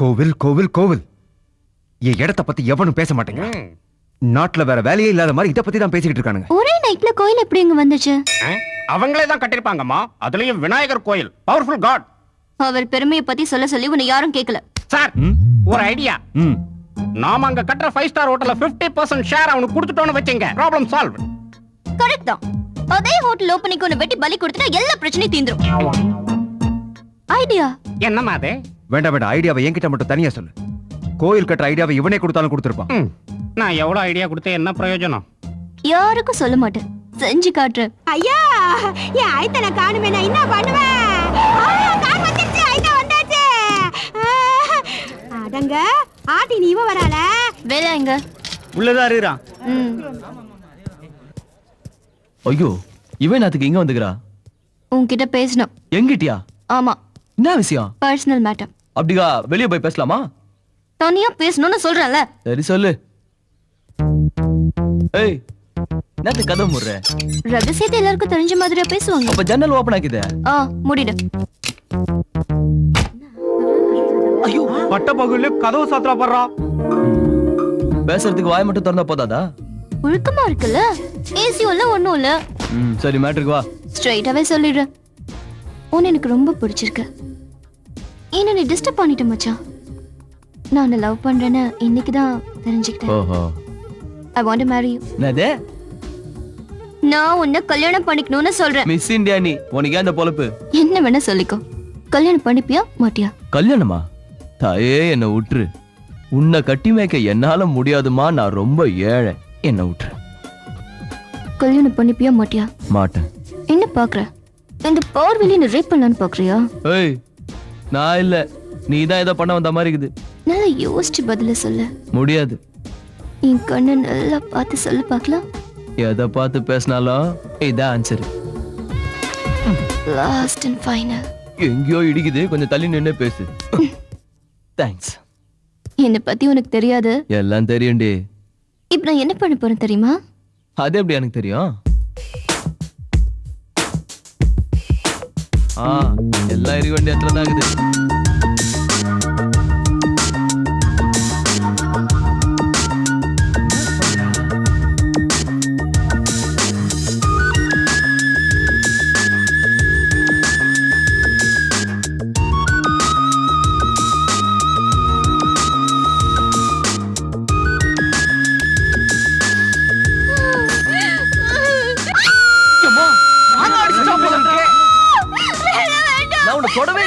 கோவில் கோவில் கோவில். என் இடத்த பத்தி எவனும் பேச மாட்டேங்க. நாட்டுல வேற வேலையே இல்லாத மாதிரி இத பத்தி தான் பேசிக்கிட்டு இருக்கானுங்க. ஒரே நைட்ல கோயில் எப்படி இங்க வந்துச்சு? அவங்களே தான் கட்டிருப்பாங்கம்மா. அதுலயும் விநாயகர் கோயில், பவர்ஃபுல் காட். அவர் பெருமையை பத்தி சொல்ல சொல்லி உன்னை யாரும் கேட்கல. சார், ஒரு ஐடியா. நாம அங்க கட்டுற 5 ஸ்டார் ஹோட்டல்ல 50% ஷேர் அவனுக்கு கொடுத்துட்டோம்னு வெச்சீங்க, ப்ராப்ளம் சால்வ். கரெக்ட் தான். அதே ஹோட்டல் ஓபனிங் ஒன்னு வெட்டி பலி கொடுத்தா எல்லா பிரச்சனையும் தீந்துரும். ஐடியா என்னம்மா அது? வேண்டாம் வேண்டாம், ஐடியாவை என்கிட்ட மட்டும் தனியா சொல்லு. கோயில் கட்டுற ஐடியாவை இவனே கொடுத்தாலும் கொடுத்துருப்பான். நான் எவ்வளவு ஐடியா கொடுத்தேன், என்ன பிரயோஜனம்? யாருக்கும் சொல்ல மாட்டேன், செஞ்சு காட்டுறேன். ஐயா, என் ஐத்தனை காணுமே, நான் என்ன பண்ணுவேன்? கார் வந்துருச்சு, ஐத்தா வந்தாச்சு. அடங்க ஆட்டி நீ இவ வரால. வேலை எங்க? உள்ளதா இருறான். ஐயோ, இவன் அதுக்கு இங்க வந்துக்கிறா. உன்கிட்ட பேசணும். எங்கிட்டியா? ஆமா. என்ன விஷயம்? Personal matter. அப்படியா? வெளிய போய் பேசலாமா? தனியா பேசணும்னு சொல்றேன்ல. சரி சொல்லு. ஏய், என்னது கதை முடுற? ரகசியத்தை எல்லாருக்கும் தெரிஞ்ச மாதிரியா பேசுவாங்க. அப்ப ஜன்னல் ஓபன் ஆக்கிதே. மூடிடு. ஐயோ, பட்ட பகுல கதவு சாத்திரா படுறா. பேசுறதுக்கு வாய் மட்டும் திறந்தா போதாதா? ஒழுக்கமா இருக்குல்ல, ஏசியும் இல்ல ஒண்ணும் இல்ல. சரி, மேட்டருக்கு வா. ஸ்ட்ரைட்டாவே சொல்லிடுறேன். உன்னை எனக்கு ரொம்ப பிடிச்சிருக்கு. என்ன நீ டிஸ்டர்ப் பண்ணிட்ட மச்சான். நான் உன்னை லவ் பண்றேன்னு இன்னைக்குதான் தெரிஞ்சுக்கிட்டேன். ஓஹோ. I want to marry you. என்னது? நான் உன்னை கல்யாணம் பண்ணிக்கணும்னு சொல்றேன். மிஸ் இந்தியா நீ, உனக்கு அந்த பொழப்பு. என்ன வேணா சொல்லிக்கோ. கல்யாணம் பண்ணிப்பியா மாட்டியா? கல்யாணமா? தாயே, என்ன விட்டுரு. உன்னை கட்டி மேய்க்க என்னால முடியாதுமா, நான் ரொம்ப ஏழை. என்ன விட்டுரு. கல்யாணம் பண்ணிப்பியா மாட்டியா? மாட்டேன். என்ன பாக்குற? இந்த பார்வையில என்ன ரேப் பண்ணலான்னு பாக்குறியா? ஏய், நான் இல்ல, நீ தான் ஏதோ பண்ண வந்த மாதிரி இருக்குது. நல்லா யோசிச்சு பதில சொல்லு. முடியாது. என் கண்ணை நல்லா பார்த்து சொல்லு பார்க்கலாம். எதை பார்த்து பேசினாலும் இதான் ஆன்சர். Last and final. எங்கேயோ இடிக்குது, கொஞ்சம் தள்ளி நின்று பேசு. தேங்க்ஸ். என்னை பத்தி உனக்கு தெரியாது. எல்லாம் தெரியும்டி. இப்ப நான் என்ன பண்ண போறேன் தெரியுமா? அது எப்படி எனக்கு தெரியும்? எல்லாம் இருக்க வேண்டிய இடத்துல தான் இருக்குது. தொடவே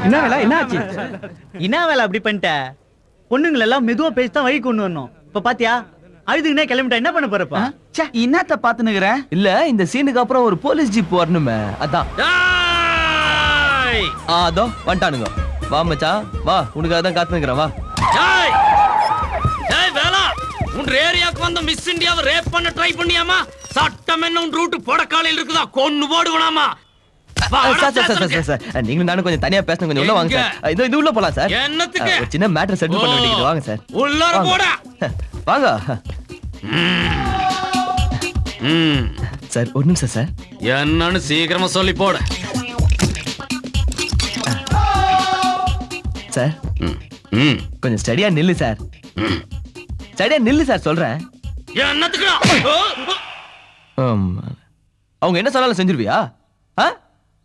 என்ன வேலை? என்னாச்சு? என்ன வேலை அப்படி பண்ணிட்ட? பொண்ணுங்களை எல்லாம் மெதுவா பேசிதான் வழி கொண்டு வரணும். இப்ப பாத்தியா, அழுதுக்குனே கிளம்பிட்டா என்ன பண்ண போறப்பா? என்னத்த பாத்துனுக்குற? இல்ல, இந்த சீனுக்கு அப்புறம் ஒரு போலீஸ் ஜீப் வரணுமே, அதான். அதோ வந்துட்டானுங்க. வா மச்சான், வா, உனக்காக தான் காத்துனுக்குறேன், வா. உன் ஏரியாக்கு வந்த மிஸ் இந்தியாவை ரேப் பண்ண ட்ரை பண்ணியாமா? சட்டம் என்ன உன் ரூட் போடக்காலையில் இருக்குதா? கொன்னு போடுவனாமா? நீங்களும் நானும் கொஞ்சம் தனியா பேசணும், கொஞ்சம் உள்ள வாங்க சார். இது உள்ள போலாம் சார். என்னத்துக்கு? ஒரு சின்ன மேட்டர் செட்டில் பண்ண வேண்டியது, வாங்க சார். உள்ளார போடா. வாங்க சார். ஒரு நிமிஷம் சார். என்னன்னு சீக்கிரமா சொல்லி போட சார். கொஞ்சம் ஸ்டடியா நில்லு சார். ஸ்டடியா நில்லு சார், சொல்றேன். என்னத்துக்கு? அவங்க என்ன சொன்னாலும் செஞ்சிருவியா?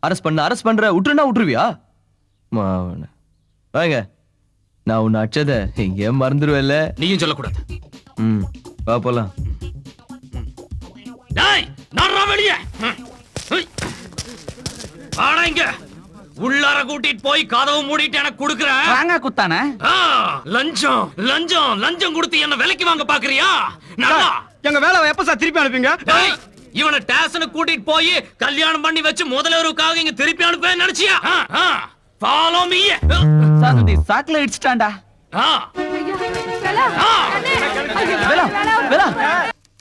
அரஸ்ட் பண்ற, விட்டுருனா விட்டுருவியா? வாங்க, நான் உன்னை அச்சத எங்கேயே மறந்துடுவேல்ல. நீயும் சொல்லக்கூடாது. வா போலாம். வெளியே உள்ளார கூட்டிட்டு போய் கதவு மூடிட்டு எனக்கு கொடுக்குறேன். வாங்க குத்தானே. லஞ்சம் லஞ்சம் லஞ்சம் கொடுத்து என்ன விலைக்கு வாங்க பாக்குறியா? எங்க வேலை எப்ப சார் திருப்பி அனுப்புங்க? இவனை ஸ்டேஷனுக்கு கூட்டிட்டு போய் கல்யாணம் பண்ணி வச்சு முதல்வருக்காக இங்க திருப்பி அனுப்ப நினைச்சியா? Follow me. சாந்தி சாக்ல இடிச்சிட்டான்டா.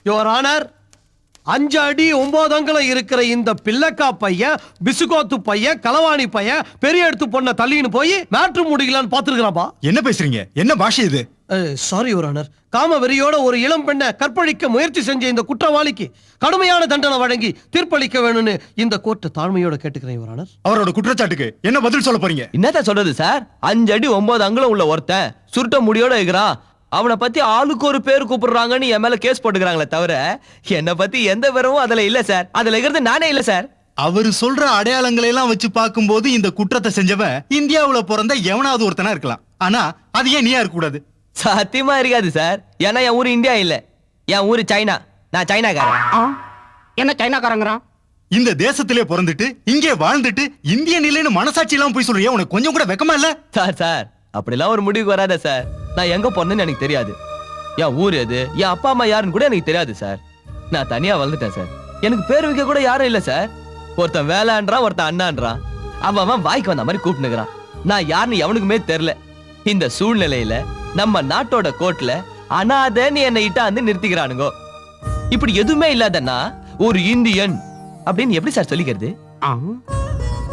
யுவர் ஆனர், 5 அடி 9 அங்குலம் இருக்கிற இந்த பில்லக்கா பையன், பிசுகோத்து பையன், களவாணி பையன் பெரிய எடுத்து பொண்ண தள்ளின்னு போய் மேட்ரு முடிக்கலான்னு பாத்துருக்காப்பா. என்ன பேசுறீங்க? என்ன பாஷை இது? சாரி யுவர் ஆனர், காம வெறியோட ஒரு இளம் பெண்ணை கற்பழிக்க முயற்சி செஞ்ச இந்த குற்றவாளிக்கு கடுமையான தண்டனை வழங்கி தீர்ப்பளிக்க வேணும்னு இந்த கோர்ட்டு தாழ்மையோட கேட்டுக்கிறேன் யுவர் ஆனர். அவரோட குற்றச்சாட்டுக்கு என்ன பதில் சொல்ல போறீங்க? என்னத்த சொல்றது சார்? 5 அடி 9 அங்குலம் உள்ள ஒருத்தன் சுருட்ட முடியோட இருக்கிறான். அவனை பத்தி ஆளுக்கு ஒரு பேர் கூப்பிடுறாங்கன்னு என் மேல கேஸ் போட்டுக்கிறாங்களே தவிர என்னை பத்தி எந்த விவரமும் அதுல இல்ல சார். அதுல இருக்கிறது நானே இல்ல சார். அவரு சொல்ற அடையாளங்களை எல்லாம் வச்சு பார்க்கும்போது இந்த குற்றத்தை செஞ்சவன் இந்தியாவுல பிறந்த எவனாவது ஒருத்தனா இருக்கலாம். ஆனா அது ஏன் நீயா இருக்க கூடாது? சத்தியமா இருக்காது சார். ஏன்னா என் ஊரு இந்தியா இல்ல, என் ஊரு சைனா. நான் சைனாக்காரன். என்ன சைனாக்காரங்கிறான்? இந்த தேசத்திலே பிறந்துட்டு இங்கே வாழ்ந்துட்டு இந்திய நிலைன்னு மனசாட்சி எல்லாம் போய் சொல்றியா? உனக்கு கொஞ்சம் கூட வெக்கமா இல்ல? சார் அப்படிலாம் ஒரு முடிவுக்கு வராத சார். நான் எங்க போறேன்னு எனக்கு தெரியாது. என் ஊர் எது, என் அப்பா அம்மா யாருன்னு கூட எனக்கு தெரியாது சார். நான் தனியா வளர்ந்துட்டேன் சார். எனக்கு பேர் வைக்க கூட யாரும் இல்ல சார். ஒருத்தன் வேளான்றான், ஒருத்தன் அண்ணான்றான். அவன் வாய்க்கு வந்த மாதிரி கூப்பிட்டுக்கிறான். நான் யாருன்னு எவனுக்குமே தெரியல. இந்த சூழ்நிலையில நம்ம நாட்டோட கோர்ட்ல அனாதைன்னு என்னை இட்டாந்து நிறுத்திக்கிறானுங்க. இப்படி எதுவுமே இல்லாதன்னா ஒரு இந்தியன் அப்படின்னு எப்படி சார் சொல்லிக்கிறது?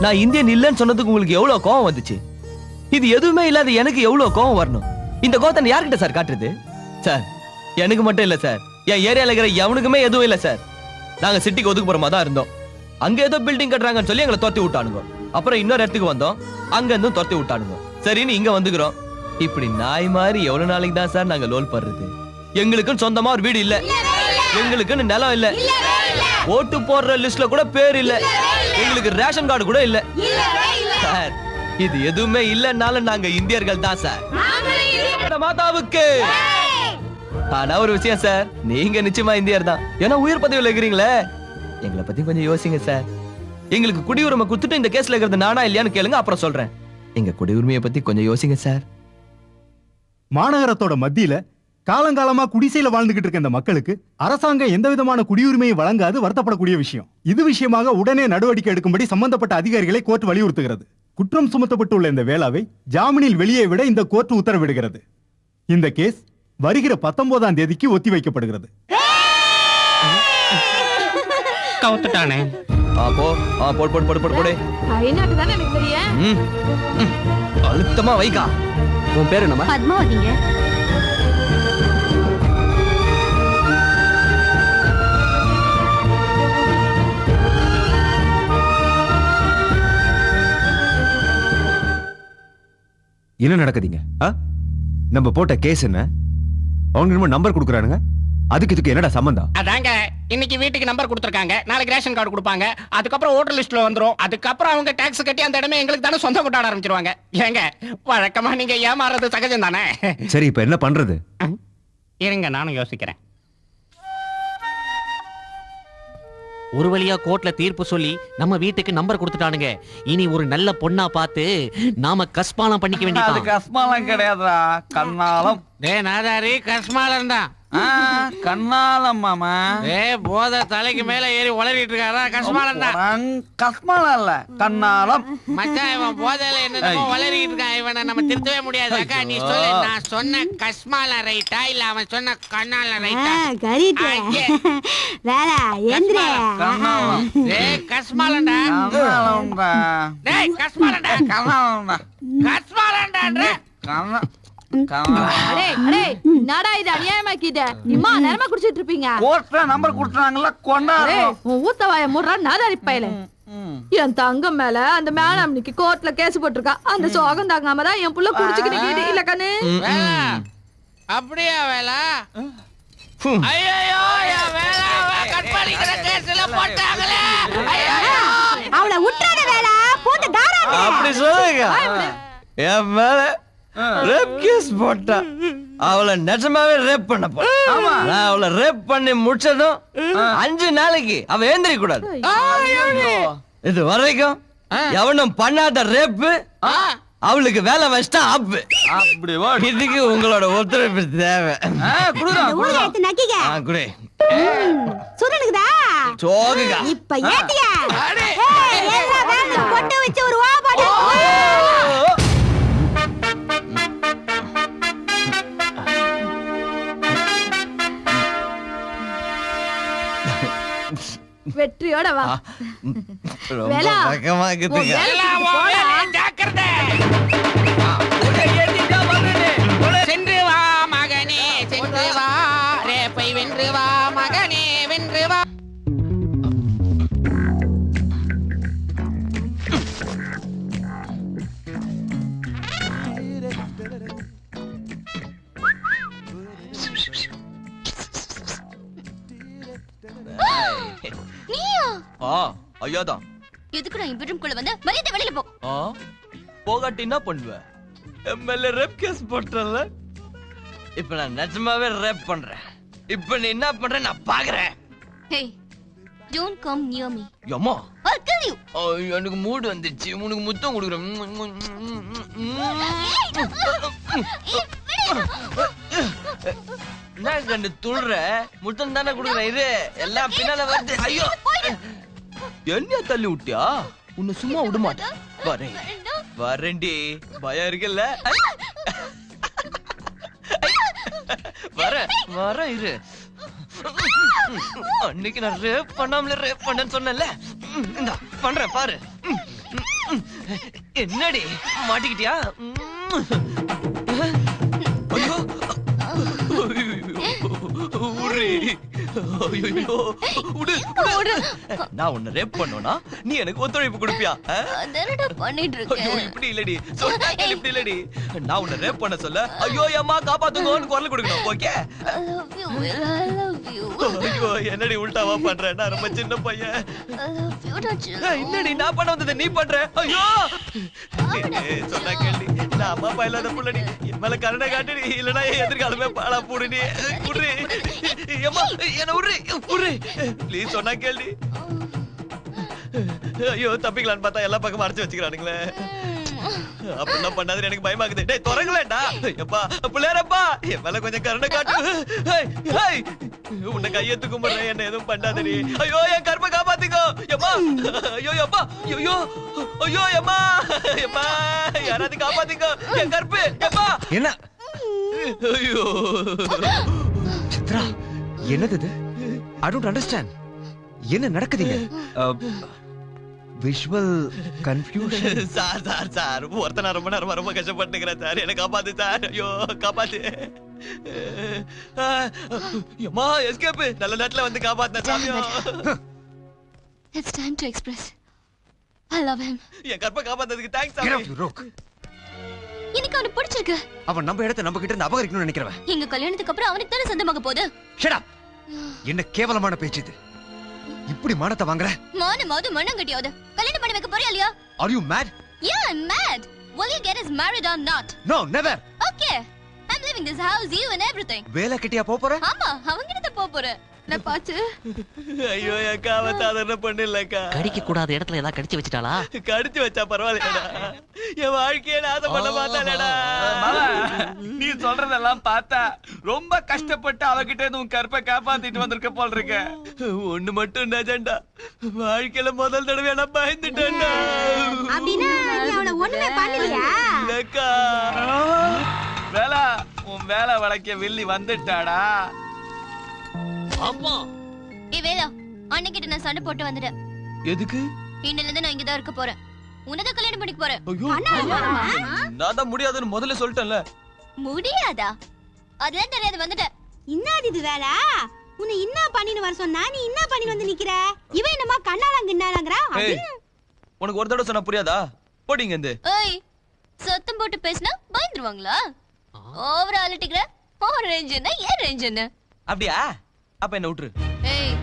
நான் இந்தியன் இல்லைன்னு சொன்னதுக்கு உங்களுக்கு எவ்வளவு கோவம் வந்துச்சு? இது எதுவுமே இல்லாத எனக்கு எவ்வளவு கோவம் வரணும்? இந்த கோவத்தை யார்கிட்ட சார் காட்டுறது? சார் எனக்கு மட்டும் இல்ல சார், என் ஏரியால இருக்கிற எவனுக்குமே எதுவும் இல்ல சார். நாங்க சிட்டிக்கு ஒதுக்குப்புறமா தான் இருந்தோம். அங்க ஏதோ பில்டிங் கட்டுறாங்கன்னு சொல்லி எங்களை துரத்தி விட்டானுங்க. அப்புறம் இன்னொரு இடத்துக்கு வந்தோம், அங்க இருந்தும் துரத்தி விட்டானுங்க. சரின்னு இங்க வந்துக்கிறோம். இப்படி நாய் மாதிரி எவ்வளவு நாளைக்கு தான் சார் நாங்க லோல் பண்றது? எங்களுக்குன்னு சொந்தமா ஒரு வீடு இல்ல, எங்களுக்குன்னு நிலம் இல்ல, ஓட்டு போடுற லிஸ்ட்ல கூட பேர் இல்ல, எங்களுக்கு ரேஷன் கார்டு கூட இல்ல சார். இது எதுவுமே இல்லன்னாலும் நாங்க இந்தியர்கள் தான் சார். மாதாவுக்கு ஆனா ஒரு விஷயம் சார், நீங்க நிச்சயமா இந்தியர் தான். ஏன்னா உயிர் பதவியில் இருக்கிறீங்களே. எங்களை பத்தி கொஞ்சம் யோசிங்க சார். எங்களுக்கு குடியுரிமை குடுத்துட்டு இந்த கேஸ்ல இருக்கிறது நானா இல்லையான்னு கேளுங்க, அப்புறம் சொல்றேன். எங்க குடியுரிமையை பத்தி கொஞ்சம் யோசிங்க சார். மாநகரத்தோட மத்தியில காலங்காலமா குடிசையில வாழ்ந்துகிட்டு இருக்க இந்த மக்களுக்கு அரசாங்கம் எந்த விதமான குடியுரிமையை வழங்காது வருத்தப்படக்கூடிய விஷயம். இது விஷயமாக உடனே நடவடிக்கை எடுக்கும்படி சம்பந்தப்பட்ட அதிகாரிகளை கோர்ட் வலியுறுத்துகிறது. குற்றம் சுமத்தப்பட்டுள்ள இந்த வேளாவை ஜாமீனில் வெளியே விட இந்த கோர்ட் உத்தரவிடுகிறது. இந்த கேஸ் வருகிற 19ஆம் தேதிக்கு ஒத்தி வைக்கப்படுகிறது. கவுத்துட்டானே. போடு. அழுத்தமா வைக்கா. உன் பேரு என்னமா? பத்மாவதிங்க. என்ன நடக்குதுங்க? நம்ம போட்ட கேஸ் என்ன? அவங்க நம்பர் கொடுக்குறானுங்க. அதுக்கு இதுக்கு என்னடா சம்பந்தம்? அதாங்க இன்னைக்கு வீட்டுக்கு நம்பர் கொடுத்துருக்காங்க, நாளைக்கு ரேஷன் கார்டு கொடுப்பாங்க, அதுக்கப்புறம் ஓட்டர் லிஸ்ட்ல வந்துரும், அதுக்கப்புறம் அவங்க டாக்ஸ் கட்டி அந்த இடமே எங்களுக்கு தானே சொந்தம் கொண்டாட ஆரம்பிச்சிருவாங்க. ஏங்க வழக்கமா நீங்க ஏமாறது சகஜம் தானே? சரி இப்ப என்ன பண்றது? இருங்க நானும் யோசிக்கிறேன். ஒரு வழியா கோர்ட்ல தீர்ப்பு சொல்லி நம்ம வீட்டுக்கு நம்பர் கொடுத்துட்டானுங்க. இனி ஒரு நல்ல பொண்ணா பார்த்து நாம கஸ்மாலம் பண்ணிக்க வேண்டியது. அது கஸ்மாலம் கிடையாதுடா, கண்ணாலம். நாதாரி கஸ்மாலம் தான். கண்ணாலம் மாமா. போத தலைக்கு மேல ஏறி உளறிட்டு இருக்காரா? கஸ்மாலம் தான். கஸ்மாலம் இல்ல, கண்ணாலம். மச்சான் இவன் போதையில என்னமோ வளரிட்டு இருக்கான். இவனை நம்ம திருத்தவே முடியாது. அக்கா நீ சொல்லு, நான் சொன்ன கஸ்மால ரைட்டா இல்ல அவன் சொன்ன கண்ணால ரைட்டா? வேலை எந்திர கண்ணாலம். கஸ்மாலண்டா. கண்ணாலம்டா. டேய் கஸ்மாலண்டா. கண்ணாலம்டா. கஸ்மாலண்டான்ற. என்னடா இது அநியாயமாக்கிட்ட? இம்மா நேரமா குடிச்சிட்டு இருப்பீங்க. கோர்ட்ல நம்பர் கொடுத்தாங்கல்ல, கொண்டாடுறோம். உன் ஊத்தவாய முறா நாதாரி பையல. என் தங்கம் மேல அந்த மேலாமணிக்கு கோர்ட்ல கேஸ் போட்டிருக்கா. அந்த சோகம் தாங்காம தான் என் புள்ள குடிச்சுக்கிட்டு இல்ல கண்ணு. அப்படியா வேலா? ஐயோ வேலா கற்பழிக்கிற கேஸ்ல போட்டாங்களே. அவளை உற்றாத வேலை போட்டு தாராத. அப்படி சொல்லுங்க. என் மேல ரேப் கேஸ் போட்டா அவளை நிஜமாவே ரேப் பண்ண போறேன். நான் அவளை ரேப் பண்ணி முடிச்சதும் 5 நாளைக்கு அவ ஏந்திரிக்க கூடாது. இது வரைக்கும் எவனும் பண்ணாத ரேப்பு அவளுக்கு வேலை வச்சிட்டா ஆப்பு. அப்படி இதுக்கு உங்களோட ஒத்துழைப்பு தேவை. குடி சுரனுக்குதா சோகுகா. இப்ப ஏத்தியா பொட்டு வச்சு ஒரு வா போடு. வெற்றியோட வா. ரொம்ப வேலா, பக்கமா இருக்குதுங்க. உன் வேலை எல்லாம் உன் போடா. வேலை, ஜாக்கிரதை. சென்று வா மகனே சென்று வா ரேப்பை வென்று வா மகனே வென்று வா. நீயா? ஐயாதான். எதுக்கு நான் பெட்ரூம் குள்ள வந்த? மரியாதை வெளியில போ. போகாட்டி என்ன பண்ணுவ? எம்எல்ஏ ரேப் கேஸ் போட்டல. இப்ப நான் நிஜமாவே ரேப் பண்றேன். இப்ப நீ என்ன பண்ற நான் பாக்குறேன். Hey, don't come near me. அம்மா, I'll kill you. எனக்கு மூடு வந்துருச்சு. உனக்கு முத்தம் கொடுக்குறேன். என்ன கண்டு துள்ற? முத்தம் தானே கொடுக்குறேன். இரு, எல்லாம் பின்னால வருது. ஐயோ, என்ன தள்ளி விட்டியா? உன்னை சும்மா விட மாட்டேன். வரேன் வரேன்டி. பயம் இருக்குல்ல? வரேன் இரு. அன்னைக்கு நான் ரேப் பண்ணாமல ரேப் பண்ணேன்னு சொன்னேன்ல, இந்த பண்றேன் பாரு. என்னடி மாட்டிக்கிட்டியா? ஐயோ உரி. ஐயோ உடு. நான் உன்னை ரேப் பண்ணோனா நீ எனக்கு ஒத்துழைப்பு கொடுப்பியா? அதனடா பண்ணிட்டு ஐயோ இருக்கேன். இப்படி இல்லடி, சொன்னாங்க இப்படி இல்லடி. நான் உன்னை ரேப் பண்ண சொல்ல ஐயோ அம்மா காப்பாத்துங்கன்னு குரல் கொடுக்கணும். Okay? I love you, I love you. ஐயோ என்னடி உல்டாவா பண்ற? நான் ரொம்ப சின்ன பையன். I love you, Raju. என்னடி நான் பண்ண வந்தது நீ பண்ற? ஐயோ சொன்னா கேள்வி. நான் அம்மா அப்பா இல்லாத புள்ளடி. என் மேல கருணை காட்டுடி, இல்லனா எதிர்காலமே பாலா போடுடி. குடுறி அம்மா, என்ன உர்றி உர்றி ப்ளீஸ், சொன்னா கேள்வி. ஐயோ தப்பிக்கலான்னு பார்த்தா எல்லா பக்கமும் அடைச்சு வச்சுக்கிறானுங்களே. அப்படிலாம் பண்ணாத, எனக்கு பயமாக்குது. டேய் தொடங்கலடா. எப்பா பிள்ளையாரப்பா, என் மேல கொஞ்சம் கருணை காட்டு. உன்னை கையெத்து கும்பிடுறேன், என்ன எதுவும் பண்ணாதடி. ஐயோ என் கற்பை காப்பாத்திக்கோ. எம்மா, ஐயோ அப்பா, ஐயோ ஐயோ எம்மா, எம்மா யாராவது காப்பாத்திக்கோ என் கற்பு. எம்மா என்ன ஐயோ சித்ரா, என்னது இது? I don't understand. என்ன நடக்குதுங்க? Visual confusion. Sir sir sir, ஒருத்தனா ரொம்ப நேரமா ரொம்ப கஷ்டப்பட்டுக்கிறேன் சார். என்ன காப்பாத்து சார். ஐயோ காப்பாத்து. அம்மா எஸ்கேப். நல்ல நேரத்துல வந்து காப்பாத்துன சாமியோ. It's time to express. I love him. என் கற்பை காப்பாத்ததுக்கு தேங்க்ஸ் சாமி. எனக்கு அவனை பிடிச்சிருக்கு. அவன் நம்ம இடத்தை நம்ம கிட்ட இருந்து அபகரிக்கணும்னு நினைக்கிறவன். எங்க கல்யாணத்துக்கு அப்புறம் அவனுக்கு தானே சொந்தமாக போகுது. Shut up. என்ன கேவலமான பேச்சு இது? இப்படி மானத்தை வாங்குற? மானமாவது மண்ணங்கட்டியாவது கல்யாணம் பண்ணி வைக்க போறியா இல்லையா? Are you mad? Yeah, I'm mad. Will you get us married or not? No, never. Okay. I'm leaving this house, you and everything. வேலை கிட்டியா போற? ஆமா, அவங்கிட்ட போக போறேன். நான் பாச்சு. ஐயோ அக்கா, அவன் சாதாரண பொண்ணு இல்லக்கா. கடிக்க கூடாத இடத்துல ஏதாவது கடிச்சு வச்சிட்டாளா? கடிச்சு வச்சா பரவாயில்லடா. என் வாழ்க்கையை நாசம் பண்ண மாட்டாளடா. நீ சொல்றதெல்லாம் பார்த்தா ரொம்ப கஷ்டப்பட்டு அவகிட்ட இருந்து உன் கற்பை காப்பாத்திட்டு வந்திருக்க போல் இருக்க. ஒண்ணு மட்டும் நிஜம்டா, வாழ்க்கையில முதல் தடவை நான் பயந்துட்டேன்டா. அப்படினா நீ அவளை ஒண்ணுமே பண்ணலையா? இல்லக்கா. வேலா, உன் வேலை வளைக்க வில்லி வந்துட்டாடா. ஆமா. ஏய் வேலா, அன்னைக்கிட்ட நான் சண்டை போட்டு வந்துட்டேன். எதுக்கு? இன்னில இருந்து நான் இங்க தான் இருக்க போறேன். உன்னதான் கல்யாணம் பண்ணிக்க போறேன். ஐயோ நான் தான் முடியாதுன்னு முதல்ல சொல்லிட்டேன்ல. முடியாதா? அதெல்லாம் தெரியாது, வந்துட்டேன். இன்னாது இது வேலை? உன்னை என்ன பண்ணின்னு வர சொன்னா நீ என்ன பண்ணி வந்து நிக்கிற? இவன் என்னமா கண்ணாலங்க இன்னாலங்கறா? உனக்கு ஒரு தடவை சொன்னா புரியாதா? போடிங்க இந்த. ஏய், சத்தம் போட்டு பேசினா பயந்துருவாங்களா? ஓவரா அலட்டிக்கிற. ஓவர் ரேஞ்ச் என்ன, ஏன் ரேஞ்ச் என்ன? அப்படியா? அப்ப என்ன விட்டுரு. ஏய்,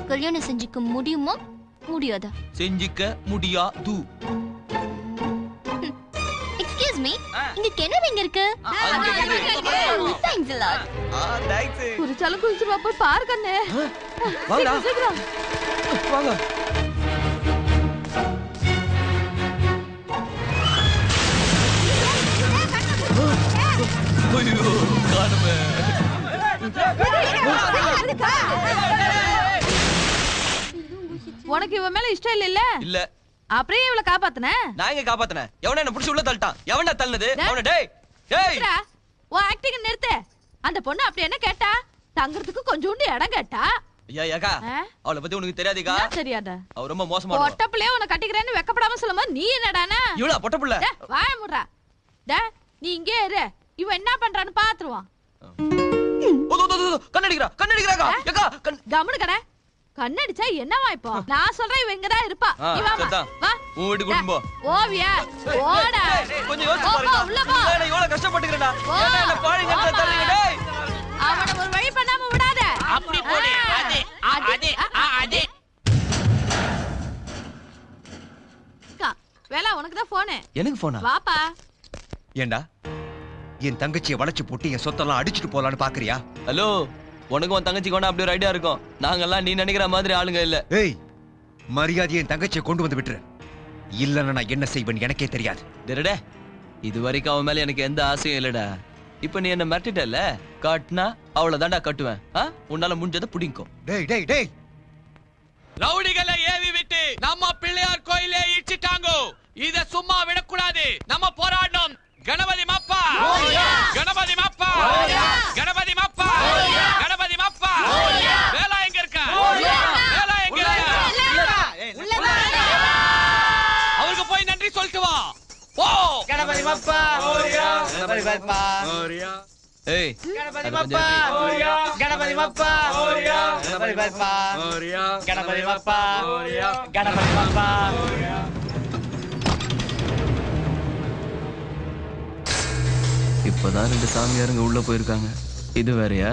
கல்யாணம் செஞ்சுக்க முடியுமா முடியாதா? செஞ்சிக்க முடியாது. எக்ஸ்கியூஸ் மீ, இங்க கிணறு எங்க இருக்கு? Thanks a lot. தேங்க்ஸ். குறிச்சாலும் குறிச்சிருவா, போய் பாரு கண்ணே. வாடா. சீக்கிரம். வாங்க. ஐயோ காணுமே. உனக்கு இவன் மேல இஷ்டம் இல்ல? இல்ல. அப்படியே இவளை காப்பாத்துன? நான் எங்க காப்பாத்துனேன்? எவன என்ன புடிச்சு உள்ள தள்ளிட்டான்? எவன்டா தள்ளுனது? அவன டேய் டேய். உன் ஆக்டிங் நிறுத்து. அந்த பொண்ணு அப்படி என்ன கேட்டா? தங்கறதுக்கு கொஞ்சோண்டு இடம் கேட்டா. ஐயா ஏக்கா ஆ? அவளை பத்தி உனக்கு தெரியாதுக்கா என்ன தெரியாத அவ ரொம்ப மோசமான பொட்டப்பிள்ளைய உன்னை கட்டிக்கிறேன்னு வெக்கப்படாம சொல்லுமா நீ என்னடானா இவளா பொட்ட புள்ள வாய முடுறா டே நீ இங்கே இரு இவன் என்ன பண்றான்னு பாத்துருவான் கண்ணடிக்கிறா ஏக்கா கம்முனு கடை கண்ணடிச்சா என்னவா இப்போ நான் சொல்றேன் இவ இங்கதான் இருப்பா நீ வா சரிதான். வா உன் வீட்டுக்கு கூட்டிட்டு போ. ஓவியா ஓடா கொஞ்சம் யோசிச்சு போ, பாருங்க போ, உள்ள போ. நான் இவ்வளவு கஷ்டப்பட்டுக்கிறேன்டா போ. ஏன்டா என்ன பாருங்க போப்பா. தள்ளுங்க டேய் அவனை ஒரு வழி பண்ணாம விடாத அப்படி போடு அது அது வேலை உனக்கு தான் போனு எனக்கு போனா வாப்பா ஏண்டா என் தங்கச்சியை வளைச்சு போட்டு என் சொத்தெல்லாம் அடிச்சுட்டு போலான்னு பாக்குறியா? ஹலோ உனக்கு உன் தங்கச்சி கொண்டா அப்படி ஒரு ஐடியா இருக்கும் நாங்கெல்லாம் நீ நினைக்கிற மாதிரி ஆளுங்க இல்ல ஏய், மரியாதையை என் தங்கச்சியை கொண்டு வந்து விட்டுரு. இல்லன்னா நான் என்ன செய்வேன் எனக்கே தெரியாது. டேடே இது வரைக்கும் அவன் மேல எனக்கு எந்த ஆசையும் இல்லடா இப்ப நீ என்ன மிரட்டிட்டல காட்டினா அவளை தாண்டா கட்டுவேன் உன்னால முடிஞ்சதை புடிங்கோ டேய் டேய் டேய், ரவுடிகளை ஏவி விட்டு நம்ம பிள்ளையார் கோயிலே இடிச்சிட்டாங்க. இத சும்மா விடக்கூடாது. நம்ம போராடணும். கணபதி மப்பா கணபதி மப்பா கணபதி மப்பா கணபதி மப்பா வேலா எங்க இருக்க வேலா எங்க இருக்க அவருக்கு போய் நன்றி சொல்லிட்டு வா. போ கணபதி மப்பா கணபதி மப்பா ஏய் கணபதி மப்பா கணபதி மப்பா கணபதி மப்பா கணபதி மப்பா கணபதி மப்பா இப்பதான் 2 சாமியாருங்க உள்ள போயிருக்காங்க இது வேறயா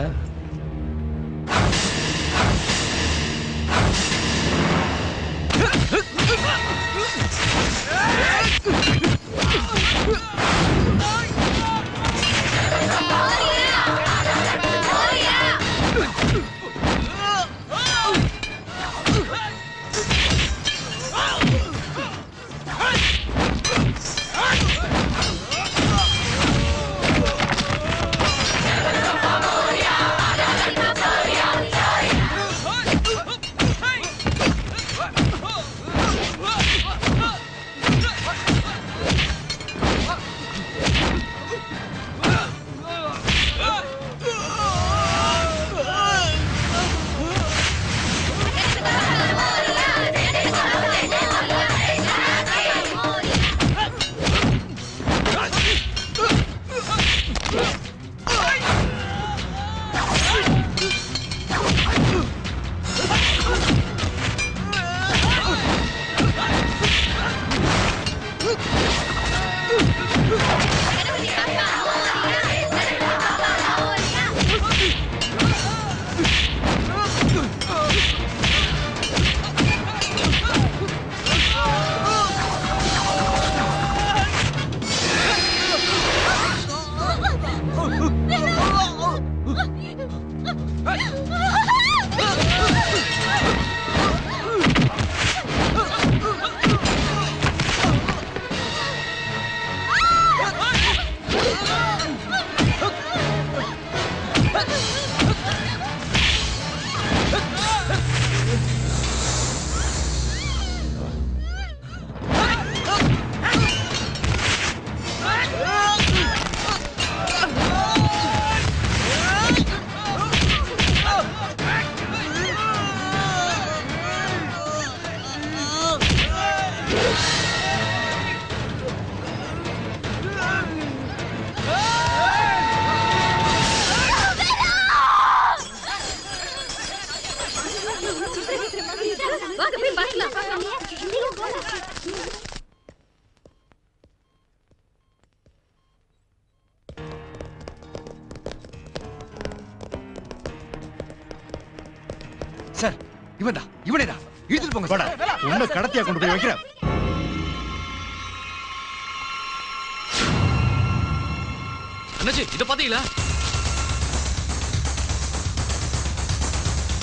வாங்க போய் பார்க்கலாம் சார் இவன்தான் இவனேதான் இழுத்துட்டு போங்க போடா உன்னை கடத்தியா கொண்டு போய் வைக்கிறேன் அண்ணாச்சி இத பாத்தீங்களா